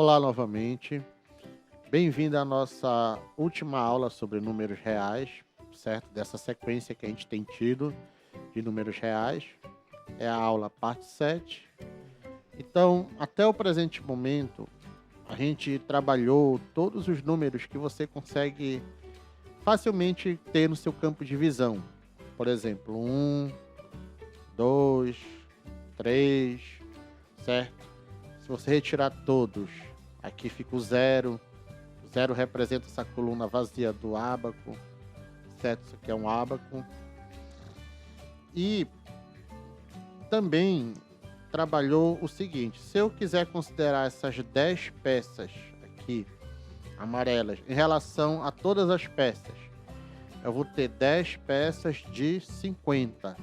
Olá novamente, bem-vindo à nossa última aula sobre números reais, certo? Dessa sequência que a gente tem tido de números reais. É a aula parte 7. Então, até o presente momento, a gente trabalhou todos os números que você consegue facilmente ter no seu campo de visão. Por exemplo, 1, 2, 3, certo? Se você retirar todos, aqui fica o zero. O zero representa essa coluna vazia do ábaco, certo? Isso aqui é um ábaco. E também trabalhou o seguinte: se eu quiser considerar essas 10 peças aqui, amarelas, em relação a todas as peças, eu vou ter 10 peças de 50,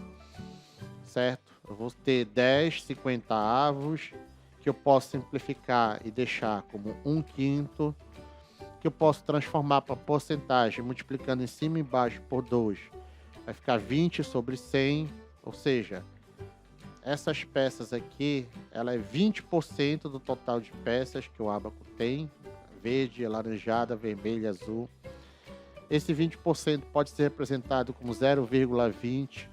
certo? Eu vou ter 10 50avos, que eu posso simplificar e deixar como 1/5, que eu posso transformar para porcentagem, multiplicando em cima e embaixo por 2, vai ficar 20/100, ou seja, essas peças aqui, ela é 20% do total de peças que o ábaco tem, verde, alaranjada, vermelha, azul. Esse 20% pode ser representado como 0,20.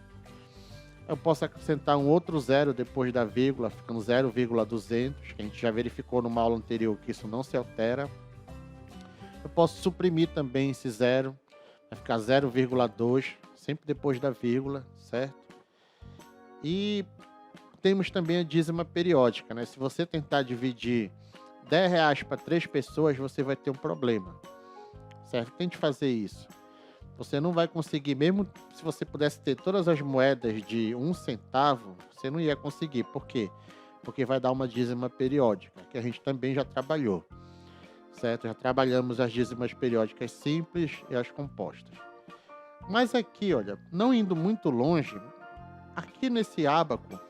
Eu posso acrescentar um outro zero depois da vírgula, ficando 0,200, que a gente já verificou numa aula anterior que isso não se altera. Eu posso suprimir também esse zero, vai ficar 0,2, sempre depois da vírgula, certo? E temos também a dízima periódica, né? Se você tentar dividir R$ 10 para 3 pessoas, você vai ter um problema, certo? Tente fazer isso. Você não vai conseguir, mesmo se você pudesse ter todas as moedas de 1 centavo, você não ia conseguir. Por quê? Porque vai dar uma dízima periódica, que a gente também já trabalhou, certo? Já trabalhamos as dízimas periódicas simples e as compostas. Mas aqui, olha, não indo muito longe, aqui nesse ábaco,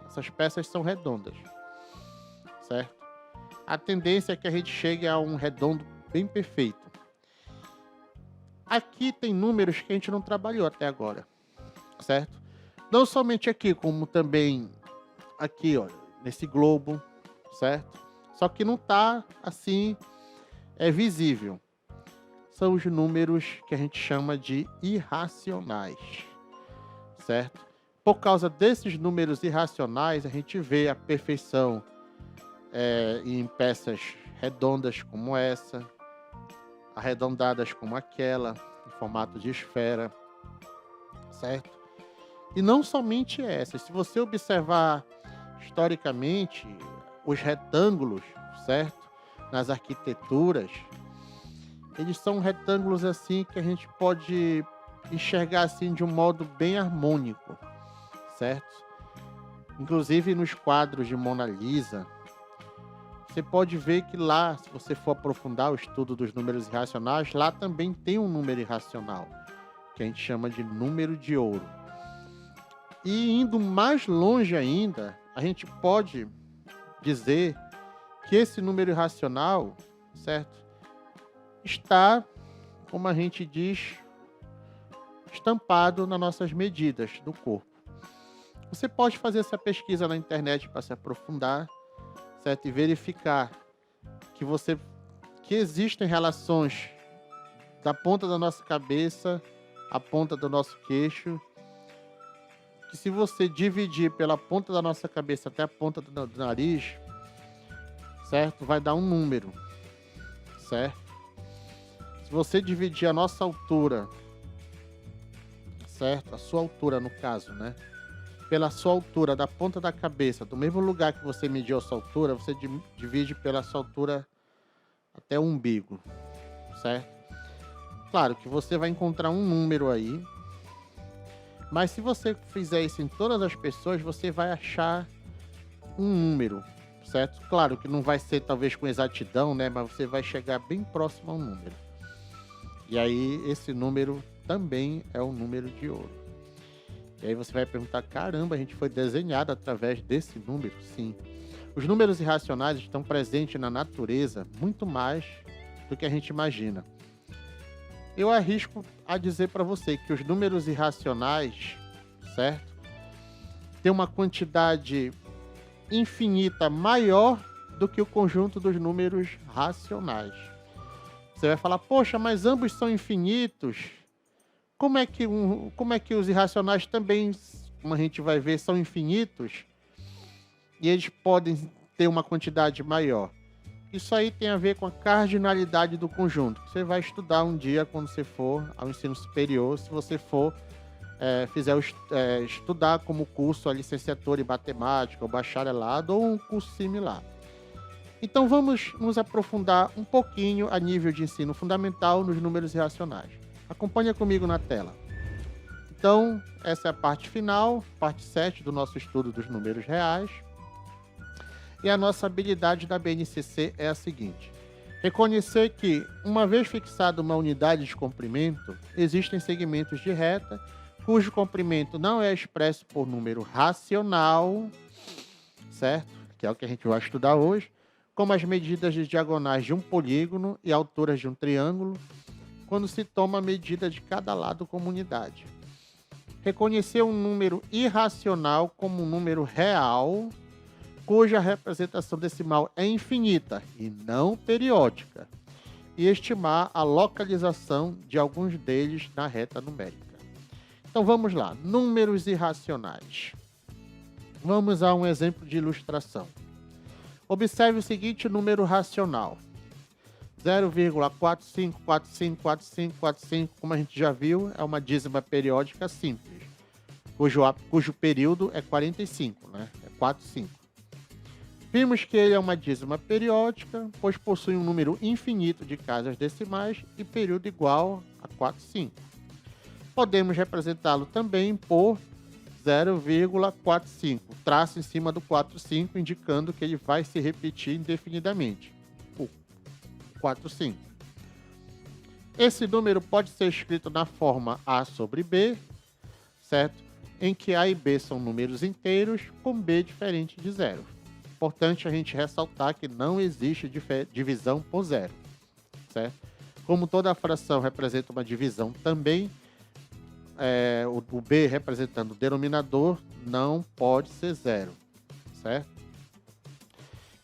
essas peças são redondas, certo? A tendência é que a gente chegue a um redondo bem perfeito. Aqui tem números que a gente não trabalhou até agora, certo? Não somente aqui, como também aqui, ó, nesse globo, certo? Só que não tá assim, visível. São os números que a gente chama de irracionais, certo? Por causa desses números irracionais, a gente vê a perfeição em peças redondas como essa, arredondadas como aquela, em formato de esfera, certo? E não somente essas. Se você observar historicamente os retângulos, certo? Nas arquiteturas, eles são retângulos assim que a gente pode enxergar assim de um modo bem harmônico, certo? Inclusive nos quadros de Mona Lisa, você pode ver que lá, se você for aprofundar o estudo dos números irracionais, lá também tem um número irracional, que a gente chama de número de ouro. E indo mais longe ainda, a gente pode dizer que esse número irracional, certo, está, como a gente diz, estampado nas nossas medidas do corpo. Você pode fazer essa pesquisa na internet para se aprofundar, certo? E verificar que existem relações da ponta da nossa cabeça à ponta do nosso queixo, que se você dividir pela ponta da nossa cabeça até a ponta do nariz, certo? Vai dar um número, certo? Se você dividir a nossa altura, certo? A sua altura, no caso, né? Pela sua altura da ponta da cabeça, do mesmo lugar que você mediu a sua altura, você divide pela sua altura até o umbigo, certo? Claro que você vai encontrar um número aí, mas se você fizer isso em todas as pessoas, você vai achar um número, certo? Claro que não vai ser talvez com exatidão, né? Mas você vai chegar bem próximo ao número. E aí esse número também é o número de ouro. E aí você vai perguntar, caramba, a gente foi desenhado através desse número? Sim. Os números irracionais estão presentes na natureza muito mais do que a gente imagina. Eu arrisco a dizer para você que os números irracionais, certo, tem uma quantidade infinita maior do que o conjunto dos números racionais. Você vai falar, poxa, mas ambos são infinitos. Como é que os irracionais também, como a gente vai ver, são infinitos? E eles podem ter uma quantidade maior. Isso aí tem a ver com a cardinalidade do conjunto, que você vai estudar um dia quando você for ao ensino superior, se você for estudar como curso a licenciatura em matemática, ou bacharelado, ou um curso similar. Então vamos nos aprofundar um pouquinho a nível de ensino fundamental nos números irracionais. Acompanha comigo na tela. Então, essa é a parte final, parte 7 do nosso estudo dos números reais. E a nossa habilidade da BNCC é a seguinte: reconhecer que, uma vez fixada uma unidade de comprimento, existem segmentos de reta cujo comprimento não é expresso por número racional, certo? Que é o que a gente vai estudar hoje, como as medidas de diagonais de um polígono e alturas de um triângulo, quando se toma a medida de cada lado como unidade. Reconhecer um número irracional como um número real, cuja representação decimal é infinita e não periódica, e estimar a localização de alguns deles na reta numérica. Então vamos lá, números irracionais. Vamos a um exemplo de ilustração. Observe o seguinte número racional: 0,45454545, como a gente já viu, é uma dízima periódica simples, cujo período é 45, né? É 45. Vimos que ele é uma dízima periódica, pois possui um número infinito de casas decimais e período igual a 45. Podemos representá-lo também por 0,45, traço em cima do 45, indicando que ele vai se repetir indefinidamente. O 45. Esse número pode ser escrito na forma A sobre B, certo? Em que A e B são números inteiros com B diferente de zero. Importante a gente ressaltar que não existe divisão por zero, certo? Como toda fração representa uma divisão também, o B representando o denominador não pode ser zero, certo?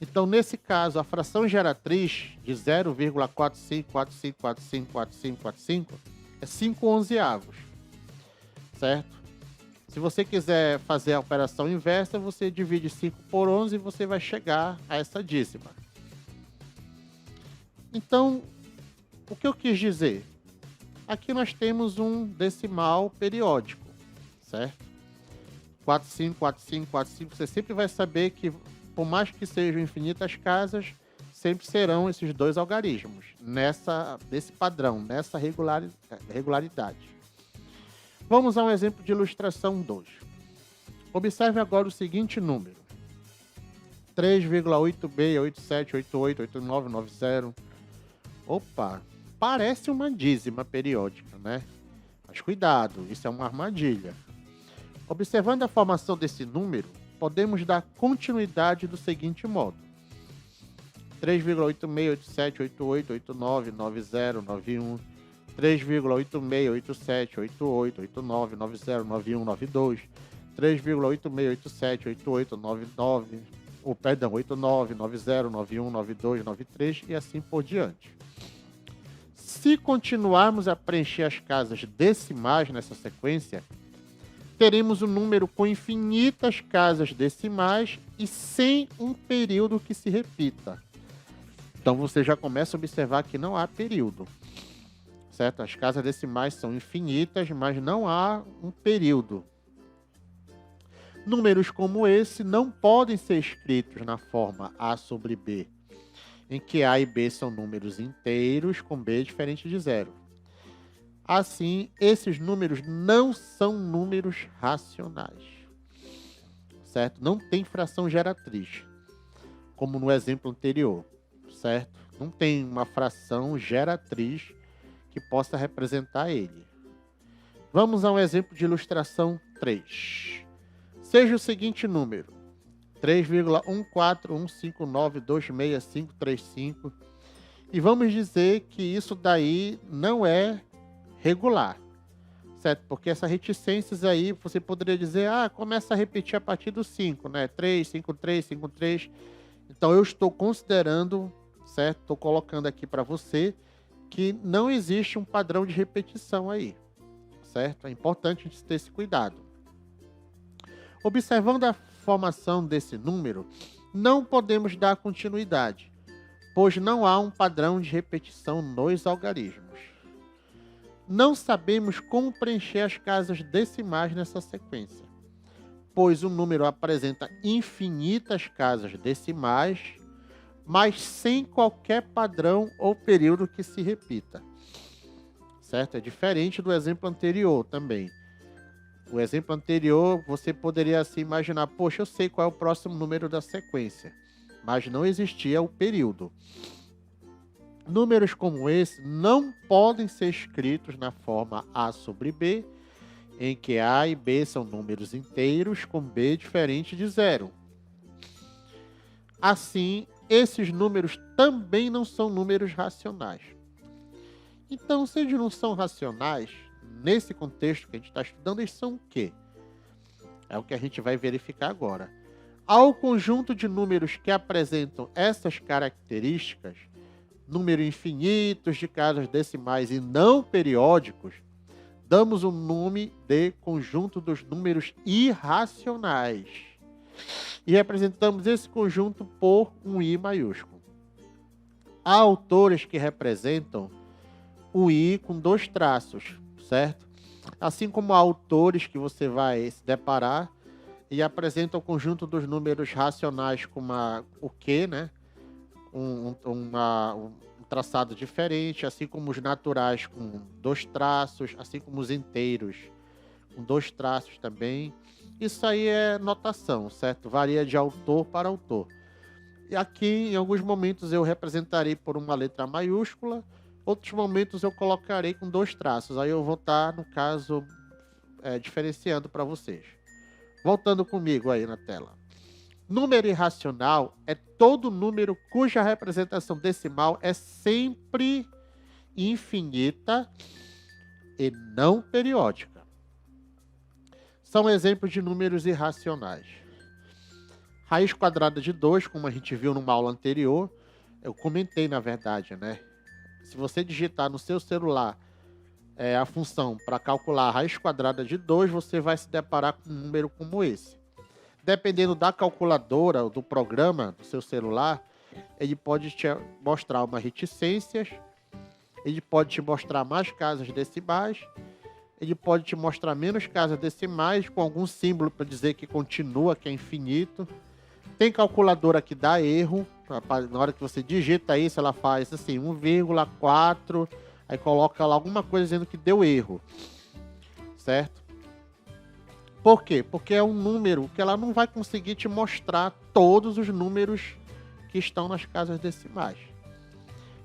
Então, nesse caso, a fração geratriz de 0,4545454545 é 5 onzeavos, certo? Se você quiser fazer a operação inversa, você divide 5 por 11 e você vai chegar a essa dízima. Então, o que eu quis dizer? Aqui nós temos um decimal periódico, certo? 454545, você sempre vai saber que, por mais que sejam infinitas casas, sempre serão esses dois algarismos, nesse padrão, nessa regularidade. Vamos a um exemplo de ilustração 2. Observe agora o seguinte número: 3,8687888990. Opa, parece uma dízima periódica, né? Mas cuidado, isso é uma armadilha. Observando a formação desse número, podemos dar continuidade do seguinte modo: 3,868788899091, 3,86878889909192, 3,8687888990919293 e assim por diante. Se continuarmos a preencher as casas decimais nessa sequência, teremos um número com infinitas casas decimais e sem um período que se repita. Então você já começa a observar que não há período, certo? As casas decimais são infinitas, mas não há um período. Números como esse não podem ser escritos na forma A sobre B, em que A e B são números inteiros com B diferente de zero. Assim, esses números não são números racionais, certo? Não tem fração geratriz, como no exemplo anterior, certo? Não tem uma fração geratriz que possa representar ele. Vamos a um exemplo de ilustração 3. Seja o seguinte número: 3,14159266535, e vamos dizer que isso daí não é regular, certo? Porque essas reticências aí, você poderia dizer, começa a repetir a partir do 5, né? 3, 5, 3, 5, 3. Então, eu estou considerando, certo? Estou colocando aqui para você que não existe um padrão de repetição aí, certo? É importante a gente ter esse cuidado. Observando a formação desse número, não podemos dar continuidade, pois não há um padrão de repetição nos algarismos. Não sabemos como preencher as casas decimais nessa sequência, pois o número apresenta infinitas casas decimais, mas sem qualquer padrão ou período que se repita. Certo? É diferente do exemplo anterior também. O exemplo anterior, você poderia assim imaginar, poxa, eu sei qual é o próximo número da sequência, mas não existia o período. Números como esse não podem ser escritos na forma A sobre B, em que A e B são números inteiros com B diferente de zero. Assim, esses números também não são números racionais. Então, se eles não são racionais, nesse contexto que a gente está estudando, eles são o quê? É o que a gente vai verificar agora. Ao conjunto de números que apresentam essas características, números infinitos de casas decimais e não periódicos, damos o nome de conjunto dos números irracionais. E representamos esse conjunto por um I maiúsculo. Há autores que representam o I com 2 traços, certo? Assim como há autores que você vai se deparar e apresentam o conjunto dos números racionais com o Q, né? Um traçado diferente, assim como os naturais com 2 traços, assim como os inteiros com 2 traços também. Isso aí é notação, certo? Varia de autor para autor. E aqui, em alguns momentos, eu representarei por uma letra maiúscula, outros momentos eu colocarei com 2 traços. Aí eu vou estar, no caso, diferenciando para vocês. Voltando comigo aí na tela. Número irracional é todo número cuja representação decimal é sempre infinita e não periódica. São exemplos de números irracionais. Raiz quadrada de 2, como a gente viu numa aula anterior, eu comentei na verdade, né? Se você digitar no seu celular a função para calcular a raiz quadrada de 2, você vai se deparar com um número como esse. Dependendo da calculadora ou do programa do seu celular, ele pode te mostrar umas reticências, ele pode te mostrar mais casas decimais, ele pode te mostrar menos casas decimais com algum símbolo para dizer que continua, que é infinito. Tem calculadora que dá erro, na hora que você digita isso, ela faz assim, 1,4, aí coloca lá alguma coisa dizendo que deu erro, certo? Por quê? Porque é um número que ela não vai conseguir te mostrar todos os números que estão nas casas decimais.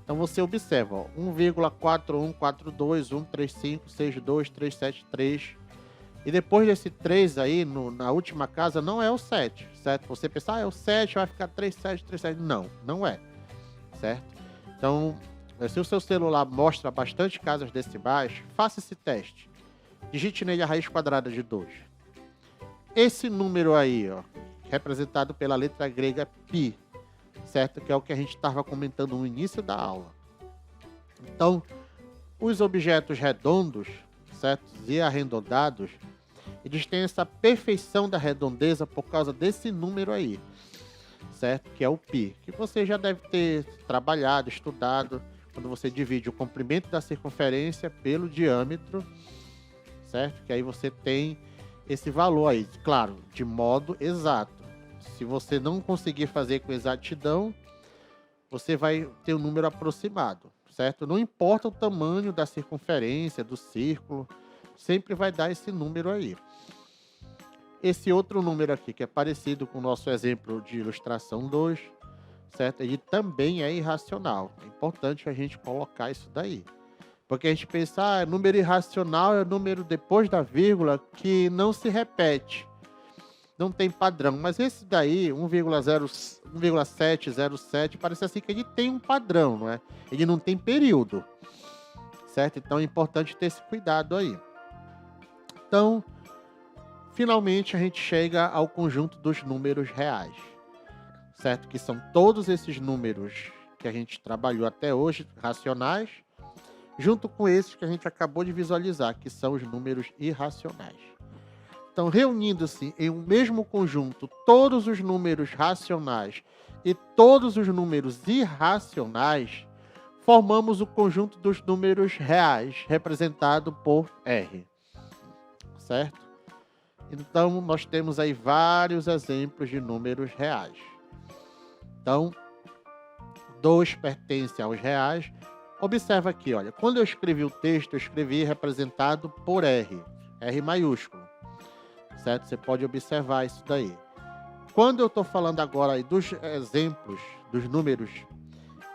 Então você observa, ó, 1,41421356237 e depois desse 3 aí, na última casa, não é o 7, certo? Você pensar, é o 7, vai ficar 3737. Não, não é, certo? Então, se o seu celular mostra bastante casas decimais, faça esse teste. Digite nele a raiz quadrada de 2. Esse número aí, ó, representado pela letra grega π, certo? Que é o que a gente estava comentando no início da aula. Então, os objetos redondos, certo? E arredondados, eles têm essa perfeição da redondeza por causa desse número aí, certo? Que é o π, que você já deve ter trabalhado, estudado, quando você divide o comprimento da circunferência pelo diâmetro, certo? Que aí você tem esse valor aí, claro, de modo exato. Se você não conseguir fazer com exatidão, você vai ter um número aproximado, certo? Não importa o tamanho da circunferência, do círculo, sempre vai dar esse número aí. Esse outro número aqui, que é parecido com o nosso exemplo de ilustração 2, certo? Ele também é irracional. É importante a gente colocar isso daí. Porque a gente pensa, número irracional é o número depois da vírgula que não se repete. Não tem padrão. Mas esse daí, 1,707, parece assim que ele tem um padrão, não é? Ele não tem período, certo? Então é importante ter esse cuidado aí. Então, finalmente a gente chega ao conjunto dos números reais, certo? Que são todos esses números que a gente trabalhou até hoje, racionais, junto com esses que a gente acabou de visualizar, que são os números irracionais. Então, reunindo-se em um mesmo conjunto todos os números racionais e todos os números irracionais, formamos o conjunto dos números reais, representado por R. Certo? Então, nós temos aí vários exemplos de números reais. Então, 2 pertence aos reais. Observa aqui, olha, quando eu escrevi o texto, eu escrevi representado por R, R maiúsculo. Certo? Você pode observar isso daí. Quando eu estou falando agora aí dos exemplos dos números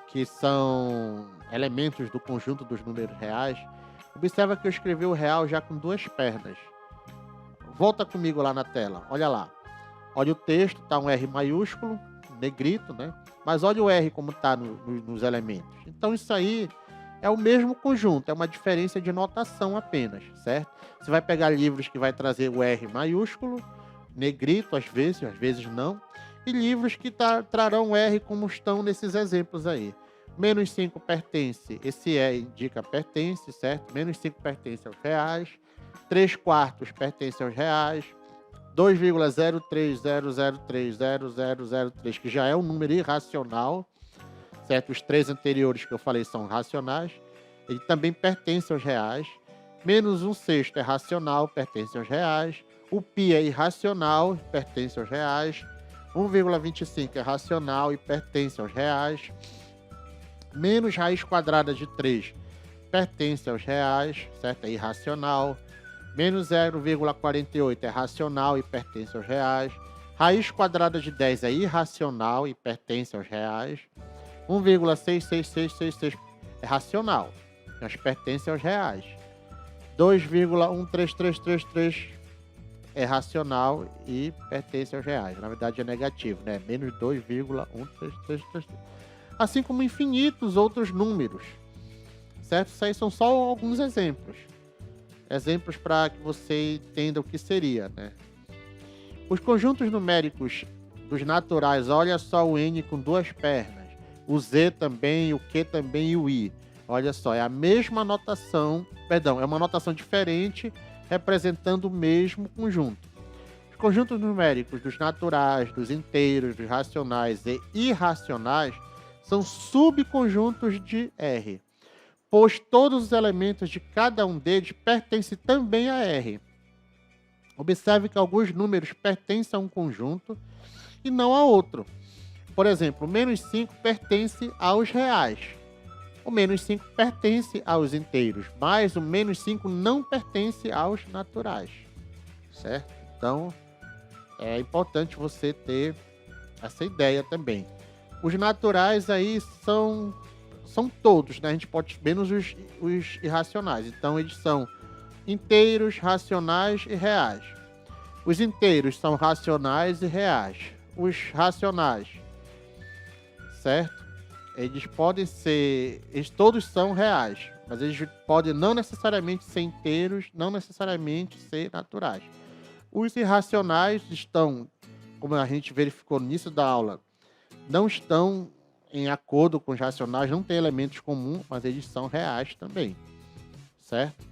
que são elementos do conjunto dos números reais, observa que eu escrevi o real já com 2 pernas. Volta comigo lá na tela, olha lá. Olha o texto, tá um R maiúsculo, negrito, né? Mas olha o R como tá nos elementos. Então isso aí é o mesmo conjunto, é uma diferença de notação apenas, certo? Você vai pegar livros que vai trazer o R maiúsculo, negrito às vezes não, e livros que trarão o R como estão nesses exemplos aí. Menos 5 pertence, esse E indica pertence, certo? Menos 5 pertence aos reais, 3/4 pertence aos reais, 2,030030003, que já é um número irracional, certo? Os 3 anteriores que eu falei são racionais, ele também pertence aos reais. Menos 1/6 é racional, pertence aos reais. O π é irracional, pertence aos reais. 1,25 é racional e pertence aos reais. Menos raiz quadrada de 3 pertence aos reais, certo? É irracional. Menos 0,48 é racional e pertence aos reais. Raiz quadrada de 10 é irracional e pertence aos reais. 1,66666 é racional, mas pertence aos reais. 2,13333 é racional e pertence aos reais. Na verdade é negativo, né? Menos 2,13333. Assim como infinitos outros números, certo? Isso aí são só alguns exemplos. Exemplos para que você entenda o que seria, né? Os conjuntos numéricos dos naturais, olha só o N com 2 pernas, o Z também, o Q também e o I. Olha só, é a mesma notação, perdão, é uma notação diferente representando o mesmo conjunto. Os conjuntos numéricos dos naturais, dos inteiros, dos racionais e irracionais são subconjuntos de R, pois todos os elementos de cada um deles pertencem também a R. Observe que alguns números pertencem a um conjunto e não a outro. Por exemplo, o menos 5 pertence aos reais. O menos 5 pertence aos inteiros, mas o menos 5 não pertence aos naturais. Certo? Então, é importante você ter essa ideia também. Os naturais aí são todos, né? A gente pode, menos os irracionais. Então, eles são inteiros, racionais e reais. Os inteiros são racionais e reais. Os racionais, certo? Eles podem ser... Eles todos são reais, mas eles podem não necessariamente ser inteiros, não necessariamente ser naturais. Os irracionais estão, como a gente verificou no início da aula, não estão em acordo com os racionais, não tem elementos comuns, mas eles são reais também, certo?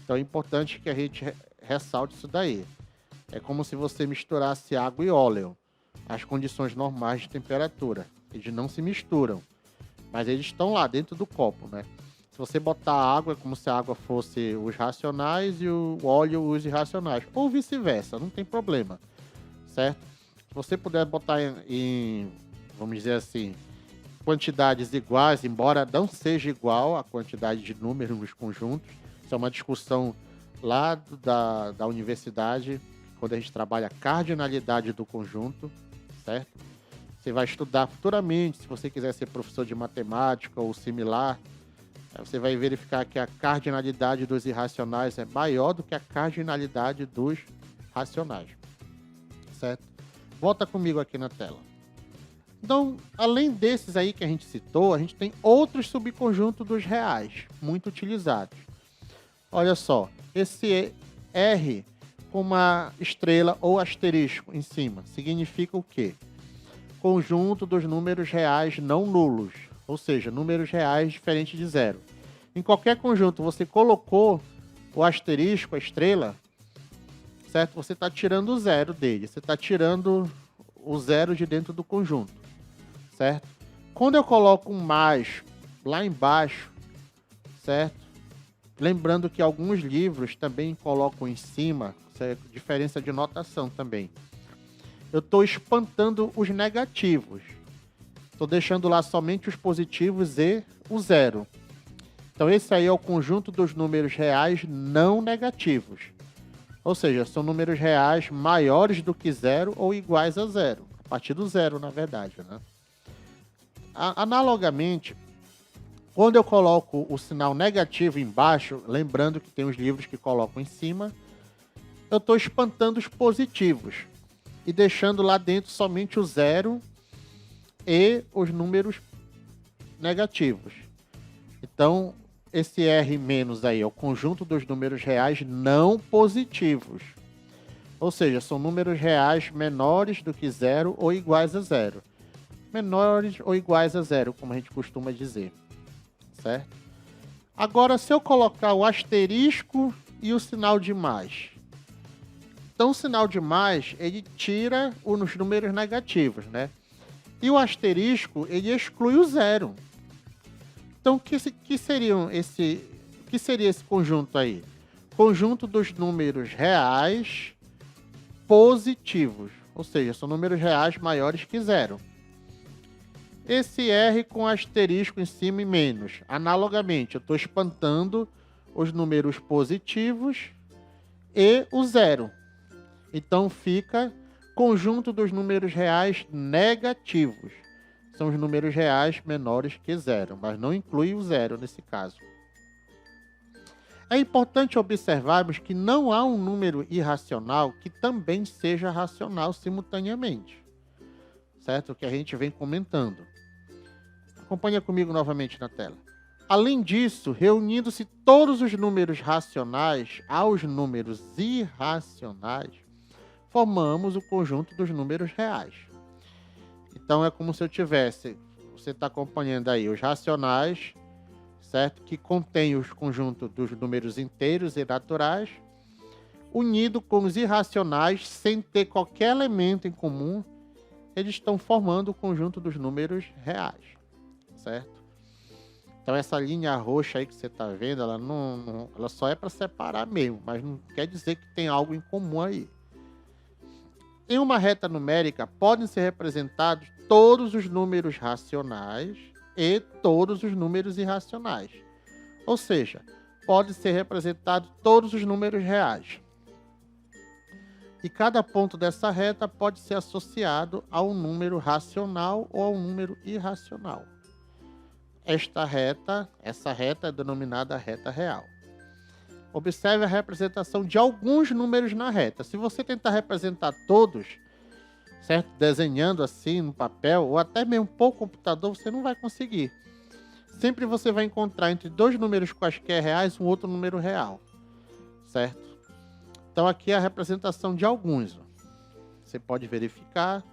Então é importante que a gente ressalte isso daí. É como se você misturasse água e óleo, as condições normais de temperatura. Eles não se misturam, mas eles estão lá dentro do copo, né? Se você botar água, é como se a água fosse os racionais e o óleo os irracionais, ou vice-versa, não tem problema, certo? Se você puder botar em, vamos dizer assim, quantidades iguais, embora não seja igual a quantidade de números nos conjuntos, isso é uma discussão lá da universidade, quando a gente trabalha a cardinalidade do conjunto, certo? Você vai estudar futuramente, se você quiser ser professor de matemática ou similar, você vai verificar que a cardinalidade dos irracionais é maior do que a cardinalidade dos racionais, certo? Volta comigo aqui na tela. Então, além desses aí que a gente citou, a gente tem outros subconjuntos dos reais, muito utilizados. Olha só, esse R com uma estrela ou asterisco em cima, significa o quê? conjunto dos números reais não nulos, ou seja, números reais diferentes de zero. Em qualquer conjunto, você colocou o asterisco, a estrela, certo? Você está tirando o zero dele, você está tirando o zero de dentro do conjunto, certo? Quando eu coloco um mais lá embaixo, certo? Lembrando que alguns livros também colocam em cima, isso é diferença de notação também. Eu estou espantando os negativos. Estou deixando lá somente os positivos e o zero. Então esse aí é o conjunto dos números reais não negativos. Ou seja, são números reais maiores do que zero ou iguais a zero. A partir do zero, na verdade, né? Analogamente, quando eu coloco o sinal negativo embaixo, lembrando que tem os livros que colocam em cima, eu estou espantando os positivos e deixando lá dentro somente o zero e os números negativos. Então, esse R menos aí é o conjunto dos números reais não positivos. Ou seja, são números reais menores do que zero ou iguais a zero. Menores ou iguais a zero, como a gente costuma dizer. Certo? Agora, se eu colocar o asterisco e o sinal de mais. Então, o sinal de mais, ele tira os números negativos, né? E o asterisco, ele exclui o zero. Então, o que seria esse conjunto aí? Conjunto dos números reais positivos. Ou seja, são números reais maiores que zero. Esse R com asterisco em cima e menos. Analogamente, eu estou espantando os números positivos e o zero. Então, fica conjunto dos números reais negativos. São os números reais menores que zero, mas não inclui o zero nesse caso. É importante observarmos que não há um número irracional que também seja racional simultaneamente. Certo? O que a gente vem comentando. Acompanha comigo novamente na tela. Além disso, reunindo-se todos os números racionais aos números irracionais, formamos o conjunto dos números reais. Então, é como se eu tivesse, você está acompanhando aí os racionais, certo? Que contém os conjuntos dos números inteiros e naturais, unido com os irracionais, sem ter qualquer elemento em comum, eles estão formando o conjunto dos números reais, certo? Então, essa linha roxa aí que você está vendo, ela só é para separar mesmo, mas não quer dizer que tem algo em comum aí. Em uma reta numérica, podem ser representados todos os números racionais e todos os números irracionais. Ou seja, pode ser representado todos os números reais. E cada ponto dessa reta pode ser associado a um número racional ou a um número irracional. Essa reta é denominada reta real. Observe a representação de alguns números na reta. Se você tentar representar todos, certo? Desenhando assim no papel, ou até mesmo por computador, você não vai conseguir. Sempre você vai encontrar entre dois números quaisquer reais um outro número real, certo? Então aqui é a representação de alguns. Você pode verificar.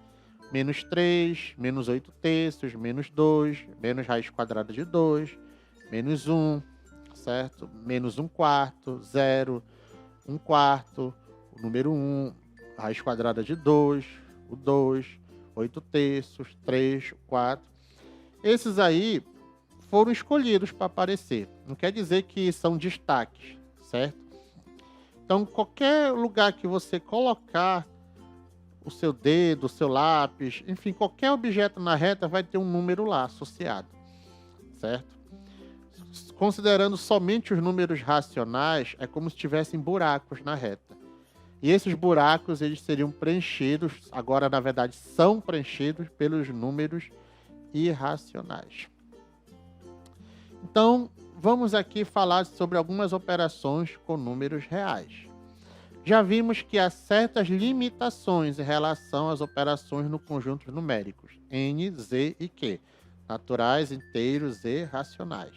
Menos 3, menos 8 terços, menos 2, menos raiz quadrada de 2, menos 1, certo? Menos 1 quarto, 0, 1 quarto, o número 1, raiz quadrada de 2, o 2, 8 terços, 3, 4. Esses aí foram escolhidos para aparecer. Não quer dizer que são destaques, certo? Então, qualquer lugar que você colocar o seu dedo, o seu lápis, enfim, qualquer objeto na reta vai ter um número lá associado, certo? Considerando somente os números racionais, é como se tivessem buracos na reta. E esses buracos, eles seriam preenchidos, agora na verdade são preenchidos pelos números irracionais. Então, vamos aqui falar sobre algumas operações com números reais. Já vimos que há certas limitações em relação às operações no conjuntos numéricos, n, z e q, naturais, inteiros e racionais.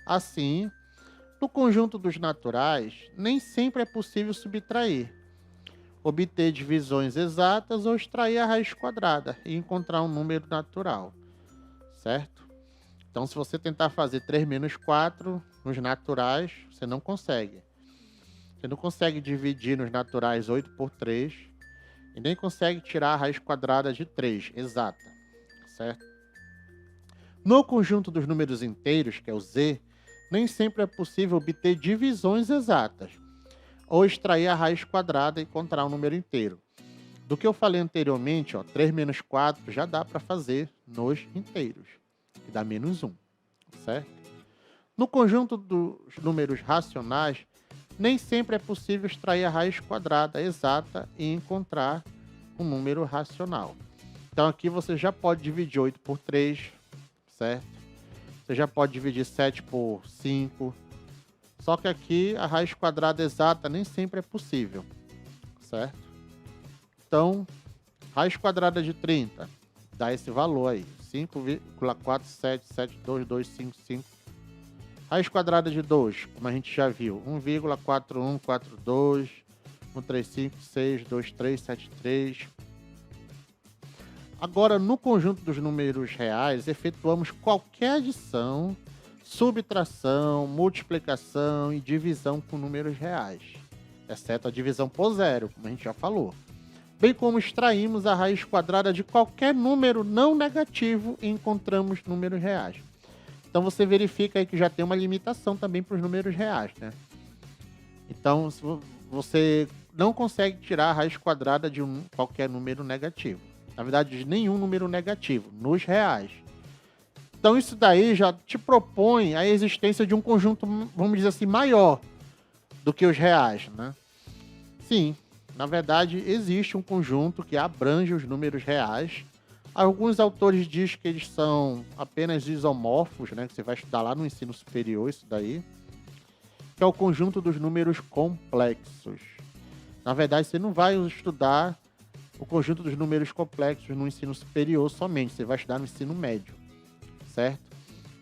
Assim, no conjunto dos naturais, nem sempre é possível subtrair. obter divisões exatas ou extrair a raiz quadrada e encontrar um número natural, certo? Então, se você tentar fazer 3 menos 4 nos naturais, você não consegue. Você não consegue dividir nos naturais 8 por 3 e nem consegue tirar a raiz quadrada de 3, exata, certo? No conjunto dos números inteiros, que é o z, nem sempre é possível obter divisões exatas ou extrair a raiz quadrada e encontrar um número inteiro. Do que eu falei anteriormente, 3 menos 4 já dá para fazer nos inteiros, que dá menos 1, certo? No conjunto dos números racionais, nem sempre é possível extrair a raiz quadrada exata e encontrar um número racional. Então aqui você já pode dividir 8 por 3, certo? Você já pode dividir 7 por 5. Só que aqui a raiz quadrada exata nem sempre é possível, certo? Então, raiz quadrada de 30 dá esse valor aí, 5,4772255. Raiz quadrada de 2, como a gente já viu, 1,4142, 135622373. Agora, no conjunto dos números reais, efetuamos qualquer adição, subtração, multiplicação e divisão com números reais, exceto a divisão por zero, como a gente já falou. Bem como extraímos a raiz quadrada de qualquer número não negativo e encontramos números reais. Então você verifica aí que já tem uma limitação também para os números reais, né? Então você não consegue tirar a raiz quadrada de qualquer número negativo. Na verdade, de nenhum número negativo, nos reais. Então isso daí já te propõe a existência de um conjunto, vamos dizer assim, maior do que os reais, né? Sim, na verdade existe um conjunto que abrange os números reais. Alguns autores dizem que eles são apenas isomorfos, né? Que você vai estudar lá no ensino superior isso daí. Que é o conjunto dos números complexos. Na verdade, você não vai estudar o conjunto dos números complexos no ensino superior somente. Você vai estudar no ensino médio, certo?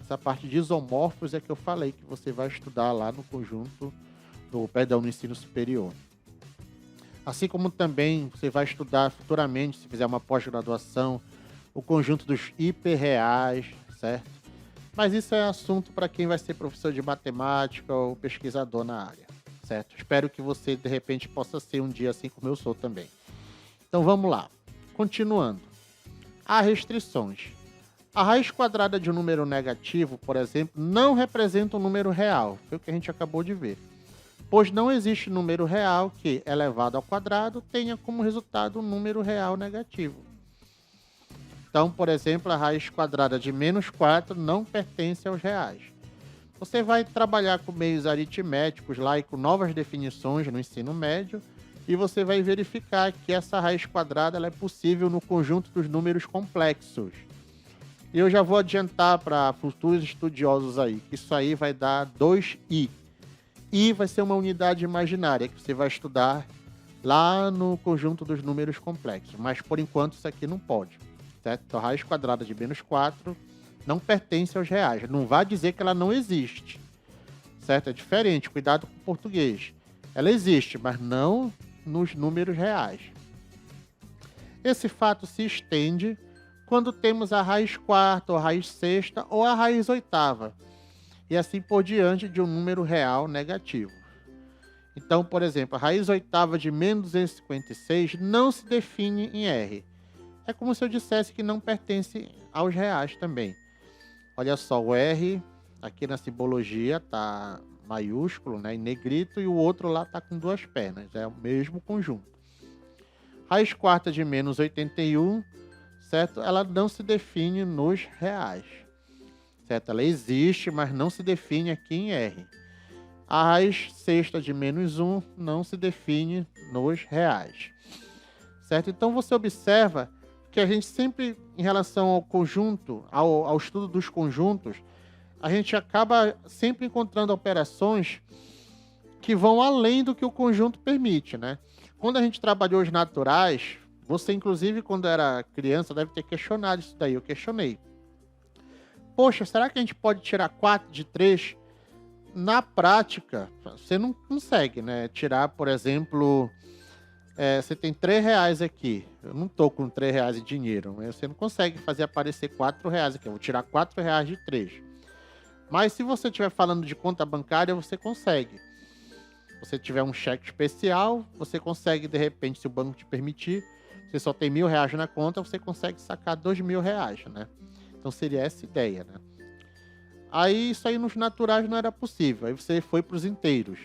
Essa parte de isomorfos é que eu falei que você vai estudar lá no no ensino superior. Assim como também você vai estudar futuramente, se fizer uma pós-graduação, o conjunto dos hiperreais, certo? Mas isso é assunto para quem vai ser professor de matemática ou pesquisador na área, certo? Espero que você, de repente, possa ser um dia assim como eu sou também. Então vamos lá. Continuando. Há restrições. A raiz quadrada de um número negativo, por exemplo, não representa um número real. Foi o que a gente acabou de ver. Pois não existe número real que, elevado ao quadrado, tenha como resultado um número real negativo. Então, por exemplo, a raiz quadrada de menos 4 não pertence aos reais. Você vai trabalhar com meios aritméticos lá e com novas definições no ensino médio, e você vai verificar que essa raiz quadrada ela é possível no conjunto dos números complexos. E eu já vou adiantar para futuros estudiosos aí, que isso aí vai dar 2i. I vai ser uma unidade imaginária que você vai estudar lá no conjunto dos números complexos. Mas, por enquanto, isso aqui não pode. Certo? Então, a raiz quadrada de menos 4 não pertence aos reais. Não vai dizer que ela não existe. Certo? É diferente. Cuidado com o português. Ela existe, mas não nos números reais. Esse fato se estende quando temos a raiz quarta, ou a raiz sexta, ou a raiz oitava. E assim por diante de um número real negativo. Então, por exemplo, a raiz oitava de menos 256 não se define em R. É como se eu dissesse que não pertence aos reais também. Olha só, o R aqui na simbologia está maiúsculo, né, em negrito, e o outro lá está com duas pernas. É o mesmo conjunto. Raiz quarta de menos 81, certo? Ela não se define nos reais. Certo? Ela existe, mas não se define aqui em R. A raiz sexta de menos 1 não se define nos reais. Certo? Então você observa que a gente sempre, em relação ao conjunto, ao estudo dos conjuntos, a gente acaba sempre encontrando operações que vão além do que o conjunto permite, né? Quando a gente trabalhou os naturais, você inclusive quando era criança deve ter questionado isso daí, eu questionei. Poxa, será que a gente pode tirar 4 de 3? Na prática, você não consegue, né? Tirar, por exemplo, você tem R$ 3 aqui. Eu não tô com R$ 3 em dinheiro. Mas você não consegue fazer aparecer R$ 4 aqui. Eu vou tirar R$ 4 de 3. Mas se você estiver falando de conta bancária, você consegue. Se você tiver um cheque especial, você consegue, de repente, se o banco te permitir, você só tem R$ 1.000 na conta, você consegue sacar R$ 2.000, né? Então seria essa ideia, né? Aí isso aí nos naturais não era possível. Aí você foi para os inteiros.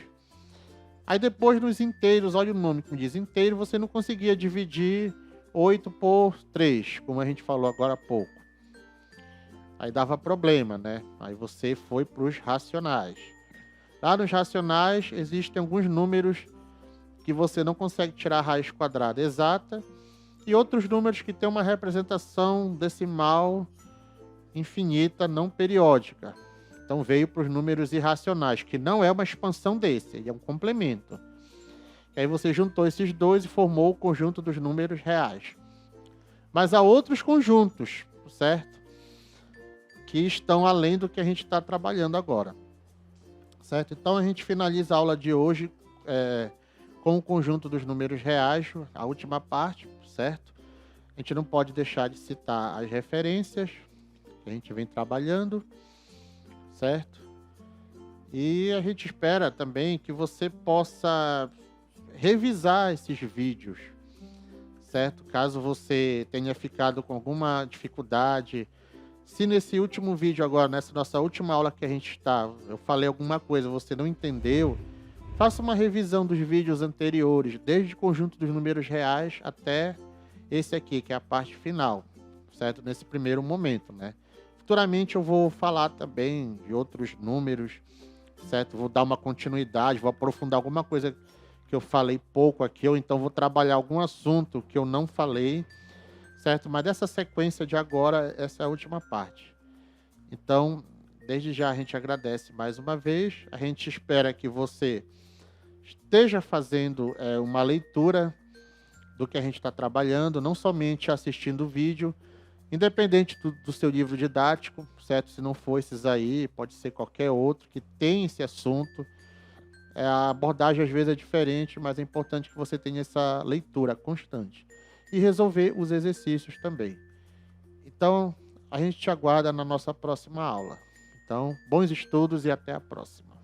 Aí depois nos inteiros, olha o nome que diz inteiro, você não conseguia dividir 8 por 3, como a gente falou agora há pouco. Aí dava problema, né? Aí você foi para os racionais. Lá nos racionais existem alguns números que você não consegue tirar a raiz quadrada exata e outros números que têm uma representação decimal infinita não periódica. Então veio para os números irracionais, que não é uma expansão desse, é um complemento. E aí você juntou esses dois e formou o conjunto dos números reais. Mas há outros conjuntos, certo? Que estão além do que a gente está trabalhando agora. Certo? Então a gente finaliza a aula de hoje com o conjunto dos números reais, a última parte, certo? A gente não pode deixar de citar as referências que a gente vem trabalhando, certo? E a gente espera também que você possa revisar esses vídeos, certo? Caso você tenha ficado com alguma dificuldade, se nesse último vídeo agora, nessa nossa última aula que a gente está, eu falei alguma coisa, você não entendeu, faça uma revisão dos vídeos anteriores, desde o conjunto dos números reais até esse aqui, que é a parte final, certo? Nesse primeiro momento, né? Futuramente eu vou falar também de outros números, certo? Vou dar uma continuidade, vou aprofundar alguma coisa que eu falei pouco aqui, ou então vou trabalhar algum assunto que eu não falei, certo? Mas dessa sequência de agora, essa é a última parte. Então, desde já a gente agradece mais uma vez, a gente espera que você esteja fazendo uma leitura do que a gente está trabalhando, não somente assistindo o vídeo, independente do seu livro didático, certo? Se não for esses aí, pode ser qualquer outro que tem esse assunto. A abordagem às vezes é diferente, mas é importante que você tenha essa leitura constante. E resolver os exercícios também. Então, a gente te aguarda na nossa próxima aula. Então, bons estudos e até a próxima.